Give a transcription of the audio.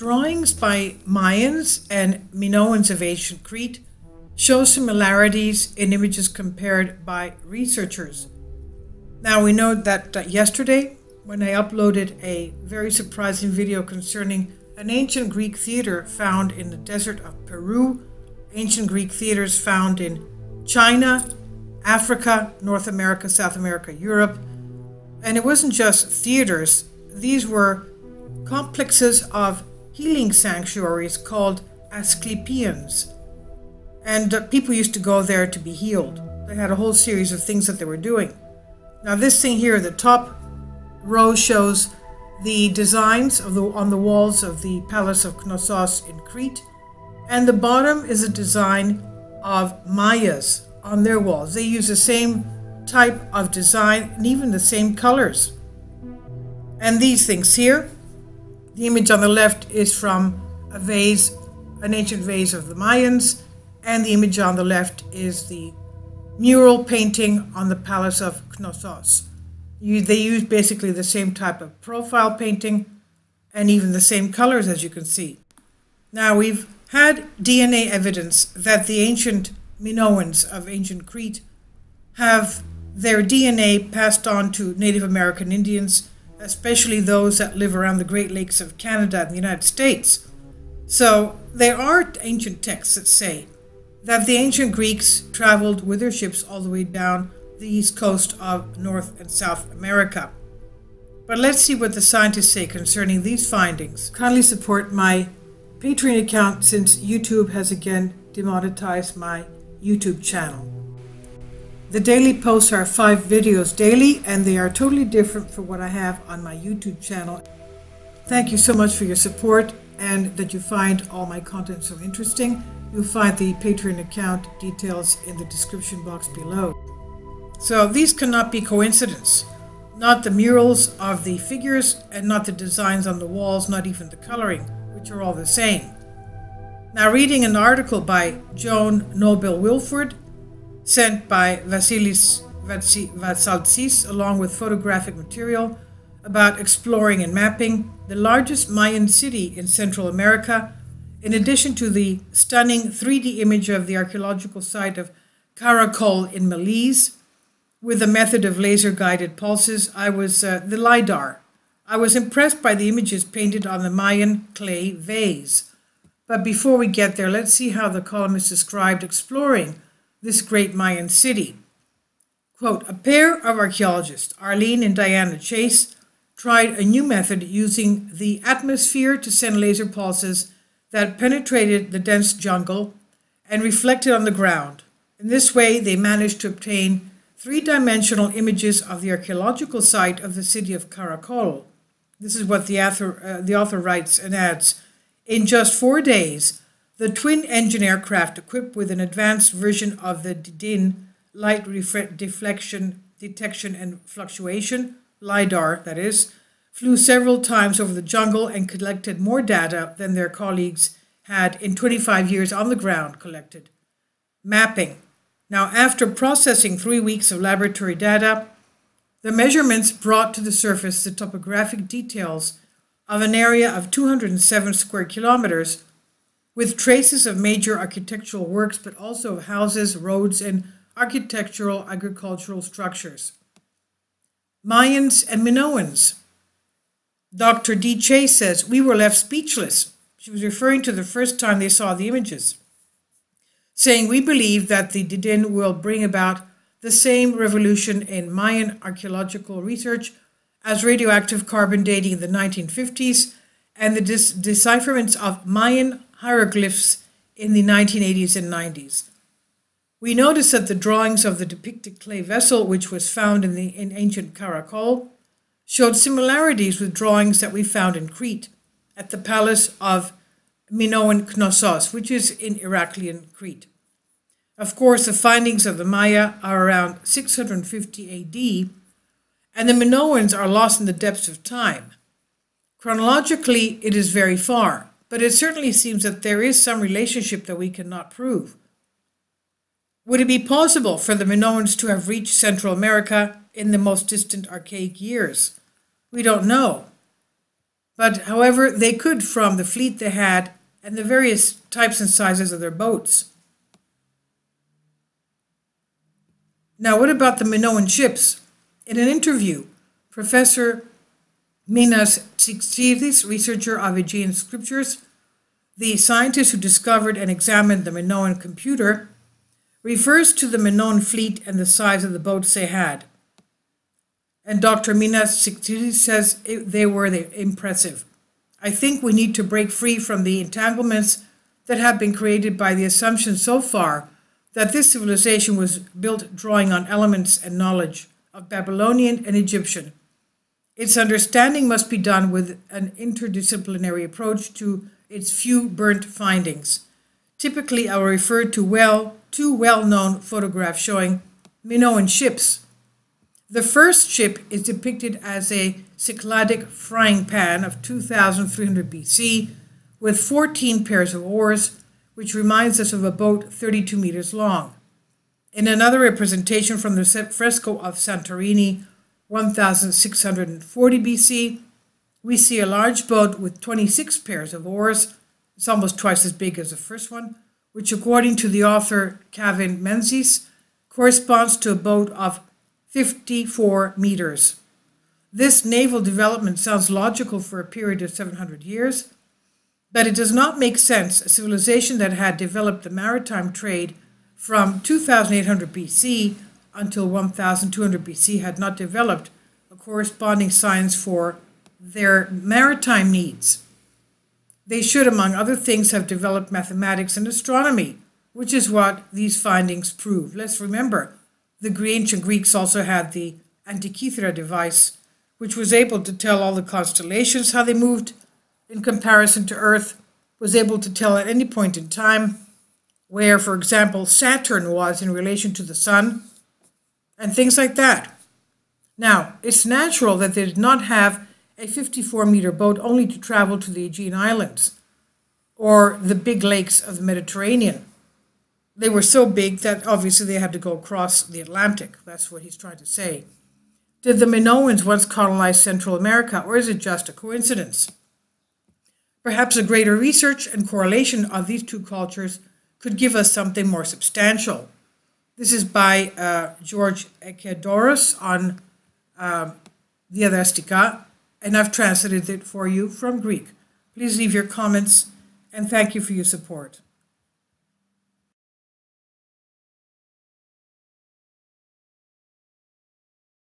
Drawings by Mayans and Minoans of ancient Crete show similarities in images compared by researchers. Now we know that yesterday, when I uploaded a very surprising video concerning an ancient Greek theater found in the desert of Peru, ancient Greek theaters found in China, Africa, North America, South America, Europe, and it wasn't just theaters, these were complexes of healing sanctuaries called Asclepians. And people used to go there to be healed. They had a whole series of things that they were doing. Now this thing here, the top row shows the designs on the walls of the Palace of Knossos in Crete. And the bottom is a design of Mayas on their walls. They use the same type of design and even the same colors. And these things here, the image on the left is from a vase, an ancient vase of the Mayans, and the image on the left is the mural painting on the Palace of Knossos. They use basically the same type of profile painting and even the same colors, as you can see. Now we've had DNA evidence that the ancient Minoans of ancient Crete have their DNA passed on to Native American Indians, especially those that live around the Great Lakes of Canada and the United States. So there are ancient texts that say that the ancient Greeks traveled with their ships all the way down the east coast of North and South America. But let's see what the scientists say concerning these findings. Kindly support my Patreon account since YouTube has again demonetized my YouTube channel. The daily posts are 5 videos daily, and they are totally different from what I have on my YouTube channel. Thank you so much for your support and that you find all my content so interesting. You'll find the Patreon account details in the description box below. So these cannot be coincidence. Not the murals of the figures and not the designs on the walls, not even the coloring, which are all the same. Now, reading an article by Joan Nobel Wilford, sent by Vasilis Vatsaltsis, along with photographic material about exploring and mapping the largest Mayan city in Central America, in addition to the stunning 3D image of the archaeological site of Caracol in Belize, with a method of laser-guided pulses, the LiDAR. I was impressed by the images painted on the Mayan clay vase. But before we get there, let's see how the columnist described exploring this great Mayan city. Quote, a pair of archaeologists, Arlene and Diana Chase, tried a new method using the atmosphere to send laser pulses that penetrated the dense jungle and reflected on the ground. In this way, they managed to obtain 3-dimensional images of the archaeological site of the city of Caracol. This is what the author writes and adds, in just 4 days, the twin-engine aircraft equipped with an advanced version of the DIN, light deflection, detection and fluctuation, LiDAR that is, flew several times over the jungle and collected more data than their colleagues had in 25 years on the ground collected. Mapping. Now, after processing 3 weeks of laboratory data, the measurements brought to the surface the topographic details of an area of 207 square kilometers with traces of major architectural works, but also of houses, roads, and architectural agricultural structures. Mayans and Minoans. Dr. D. Chase says, we were left speechless. She was referring to the first time they saw the images, saying, we believe that the DIN will bring about the same revolution in Mayan archaeological research as radioactive carbon dating in the 1950s and the decipherments of Mayan hieroglyphs in the 1980s and 90s. We noticed that the drawings of the depicted clay vessel, which was found in ancient Caracol, showed similarities with drawings that we found in Crete at the Palace of Minoan Knossos, which is in Heraclean Crete. Of course, the findings of the Maya are around 650 AD, and the Minoans are lost in the depths of time. Chronologically, it is very far, but it certainly seems that there is some relationship that we cannot prove. Would it be possible for the Minoans to have reached Central America in the most distant archaic years? We don't know. But however, they could from the fleet they had and the various types and sizes of their boats. Now, what about the Minoan ships? In an interview, Professor Mayans Minoans, researcher of Aegean scriptures, the scientist who discovered and examined the Minoan computer, refers to the Minoan fleet and the size of the boats they had. And Dr. Mayans Minoans says they were impressive. I think we need to break free from the entanglements that have been created by the assumption so far that this civilization was built drawing on elements and knowledge of Babylonian and Egyptian. Its understanding must be done with an interdisciplinary approach to its few burnt findings. Typically, I will refer to two well-known photographs showing Minoan ships. The first ship is depicted as a Cycladic frying pan of 2300 BC with 14 pairs of oars, which reminds us of a boat 32 meters long. In another representation from the fresco of Santorini, 1640 BC, we see a large boat with 26 pairs of oars. It's almost twice as big as the first one, which according to the author Kevin Menzies corresponds to a boat of 54 meters. This naval development sounds logical for a period of 700 years, but it does not make sense. A civilization that had developed the maritime trade from 2800 BC until 1200 BC had not developed a corresponding science for their maritime needs. They should, among other things, have developed mathematics and astronomy, which is what these findings prove. Let's remember, the ancient Greeks also had the Antikythera device, which was able to tell all the constellations how they moved in comparison to Earth, was able to tell at any point in time where, for example, Saturn was in relation to the Sun, and things like that. Now, it's natural that they did not have a 54-meter boat only to travel to the Aegean Islands or the big lakes of the Mediterranean. They were so big that obviously they had to go across the Atlantic. That's what he's trying to say. Did the Minoans once colonize Central America, or is it just a coincidence? Perhaps a greater research and correlation of these two cultures could give us something more substantial. This is by George Ekedoros on Diadastika, and I've translated it for you from Greek. Please leave your comments, and thank you for your support.